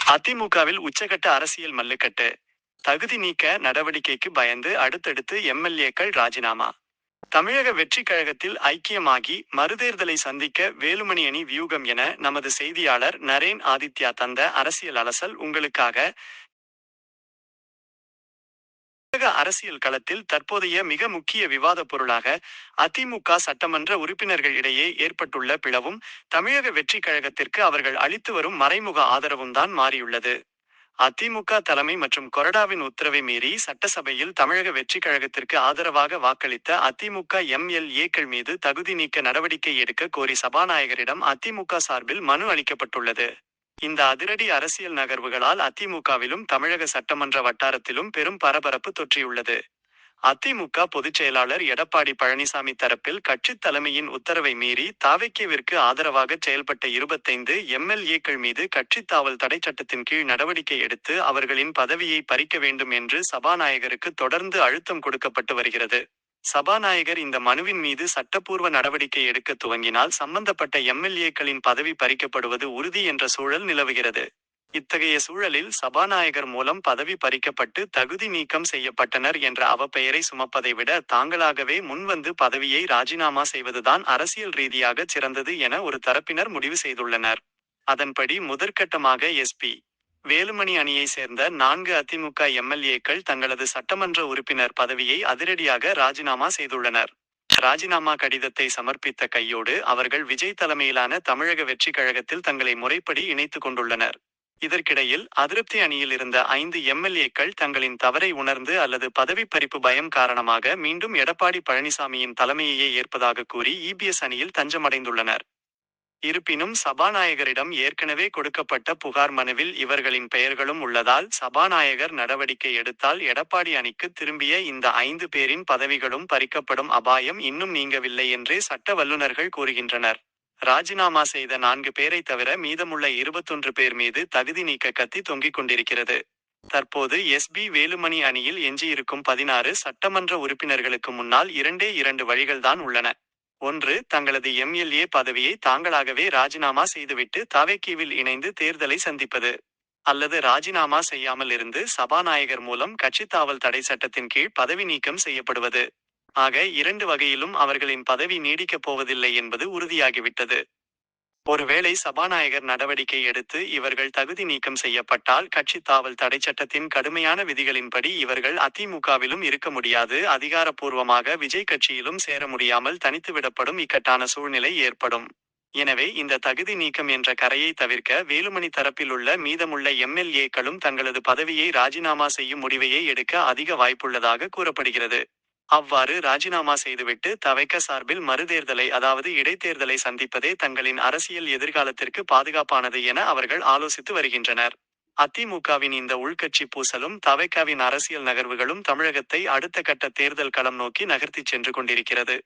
அதிமுகவில் உச்சகட்ட அரசியல் மல்லுக்கட்டு. தகுதி நீக்க நடவடிக்கைக்கு பயந்து அடுத்தடுத்து எம்எல்ஏக்கள் ராஜினாமா. தமிழக வெற்றிக் கழகத்தில் ஐக்கியமாகி மறுதேர்தலை சந்திக்க வேலுமணி அணி வியூகம் என நமது செய்தியாளர் நரேன் ஆதித்யா தந்த அரசியல் அலசல் உங்களுக்காக. தமிழக அரசியல் களத்தில் தற்போதைய மிக முக்கிய விவாத பொருளாக அதிமுக சட்டமன்ற உறுப்பினர்கள் இடையே ஏற்பட்டுள்ள பிளவும் தமிழக வெற்றிக் கழகத்திற்கு அவர்கள் அளித்து வரும் மறைமுக ஆதரவும் தான் மாறியுள்ளது. அதிமுக தலைமை மற்றும் கொறடாவின் உத்தரவை மீறி சட்டசபையில் தமிழக வெற்றிக் கழகத்திற்கு ஆதரவாக வாக்களித்த அதிமுக எம்எல்ஏக்கள் மீது தகுதி நீக்க நடவடிக்கை எடுக்க கோரி சபாநாயகரிடம் அதிமுக சார்பில் மனு அளிக்கப்பட்டுள்ளது. இந்த அதிரடி அரசியல் நகர்வுகளால் அதிமுகவிலும் தமிழக சட்டமன்ற வட்டாரத்திலும் பெரும் பரபரப்பு தொற்றியுள்ளது. அதிமுக பொதுச் செயலாளர் எடப்பாடி பழனிசாமி தரப்பில் கட்சித் தலைமையின் உத்தரவை மீறி தாவேக்காவிற்கு ஆதரவாக செயல்பட்ட 25 எம்எல்ஏக்கள் மீது கட்சித் தாவல் தடை சட்டத்தின் கீழ் நடவடிக்கை எடுத்து அவர்களின் பதவியை பறிக்க வேண்டும் என்று சபாநாயகருக்கு தொடர்ந்து அழுத்தம் கொடுக்கப்பட்டு வருகிறது. சபாநாயகர் இந்த மனுவின் மீது சட்டப்பூர்வ நடவடிக்கை எடுக்க துவங்கினால் சம்பந்தப்பட்ட எம்எல்ஏக்களின் பதவி பறிக்கப்படுவது உறுதி என்ற சூழல் நிலவுகிறது. இத்தகைய சூழலில் சபாநாயகர் மூலம் பதவி பறிக்கப்பட்டு தகுதி நீக்கம் செய்யப்பட்டனர் என்ற அவப்பெயரை சுமப்பதை விட தாங்களாகவே முன்வந்து பதவியை ராஜினாமா செய்வதுதான் அரசியல் ரீதியாக சிறந்தது என ஒரு தரப்பினர் முடிவு செய்துள்ளனர். அதன்படி முதற்கட்டமாக எஸ்.பி. வேலுமணி அணியை சேர்ந்த 4 அதிமுக எம்எல்ஏக்கள் தங்களது சட்டமன்ற உறுப்பினர் பதவியை அதிரடியாக ராஜினாமா செய்துள்ளனர். ராஜினாமா கடிதத்தை சமர்ப்பித்த கையோடு அவர்கள் விஜய் தலைமையிலான தமிழக வெற்றிக் கழகத்தில் தங்களை முறைப்படி இணைத்துக் கொண்டுள்ளனர். இதற்கிடையில் அதிருப்தி அணியில் இருந்த 5 எம்எல்ஏக்கள் தங்களின் தவறை உணர்ந்து அல்லது பதவி பறிப்பு பயம் காரணமாக மீண்டும் எடப்பாடி பழனிசாமியின் தலைமையையே ஏற்பதாக கூறி இபிஎஸ் அணியில் தஞ்சமடைந்துள்ளனர். இருப்பினும் சபாநாயகரிடம் ஏற்கனவே கொடுக்கப்பட்ட புகார் மனுவில் இவர்களின் பெயர்களும் உள்ளதால் சபாநாயகர் நடவடிக்கை எடுத்தால் எடப்பாடி அணிக்கு திரும்பிய இந்த 5 பேரின் பதவிகளும் பறிக்கப்படும் அபாயம் இன்னும் நீங்கவில்லை என்றே சட்ட வல்லுநர்கள் கூறுகின்றனர். ராஜினாமா செய்த 4 பேரை தவிர மீதமுள்ள 21 பேர் மீது தகுதி நீக்க கத்தி தொங்கிக் கொண்டிருக்கிறது. தற்போது எஸ்.பி. வேலுமணி அணியில் எஞ்சியிருக்கும் 16 சட்டமன்ற உறுப்பினர்களுக்கு முன்னால் 2 வழிகள்தான் உள்ளன. 1. தங்களது எம்எல்ஏ பதவியை தாங்களாகவே ராஜினாமா செய்துவிட்டு தாவேக்காவில் இணைந்து தேர்தலை சந்திப்பது. அல்லது ராஜினாமா செய்யாமல் இருந்து சபாநாயகர் மூலம் கட்சித்தாவல் தடை சட்டத்தின் கீழ் பதவி நீக்கம் செய்யப்படுவது. ஆக 2 வகையிலும் அவர்களின் பதவி நீடிக்கப் போவதில்லை என்பது உறுதியாகிவிட்டது. ஒருவேளை சபாநாயகர் நடவடிக்கை எடுத்து இவர்கள் தகுதி நீக்கம் செய்யப்பட்டால் கட்சித்தாவல் தடை சட்டத்தின் கடுமையான விதிகளின்படி இவர்கள் அதிமுகவிலும் இருக்க முடியாது, அதிகாரப்பூர்வமாக விஜய் கட்சியிலும் சேர முடியாமல் தனித்துவிடப்படும் இக்கட்டான சூழ்நிலை ஏற்படும். எனவே இந்த தகுதி நீக்கம் என்ற கரையை தவிர்க்க வேலுமணி தரப்பில் உள்ள மீதமுள்ள எம்எல்ஏக்களும் தங்களது பதவியை ராஜினாமா செய்யும் முடிவையே எடுக்க அதிக வாய்ப்புள்ளதாக கூறப்படுகிறது. அவ்வாறு ராஜினாமா செய்துவிட்டு தவைக்க சார்பில் மறுதேர்தலை அதாவது இடைத்தேர்தலை சந்திப்பதே தங்களின் அரசியல் எதிர்காலத்திற்கு பாதுகாப்பானது என அவர்கள் ஆலோசித்து வருகின்றனர். அதிமுகவின் இந்த உள்கட்சி பூசலும் தவைக்காவின் அரசியல் நகர்வுகளும் தமிழகத்தை அடுத்த கட்ட தேர்தல் களம் நோக்கி நகர்த்திச் சென்று கொண்டிருக்கிறது.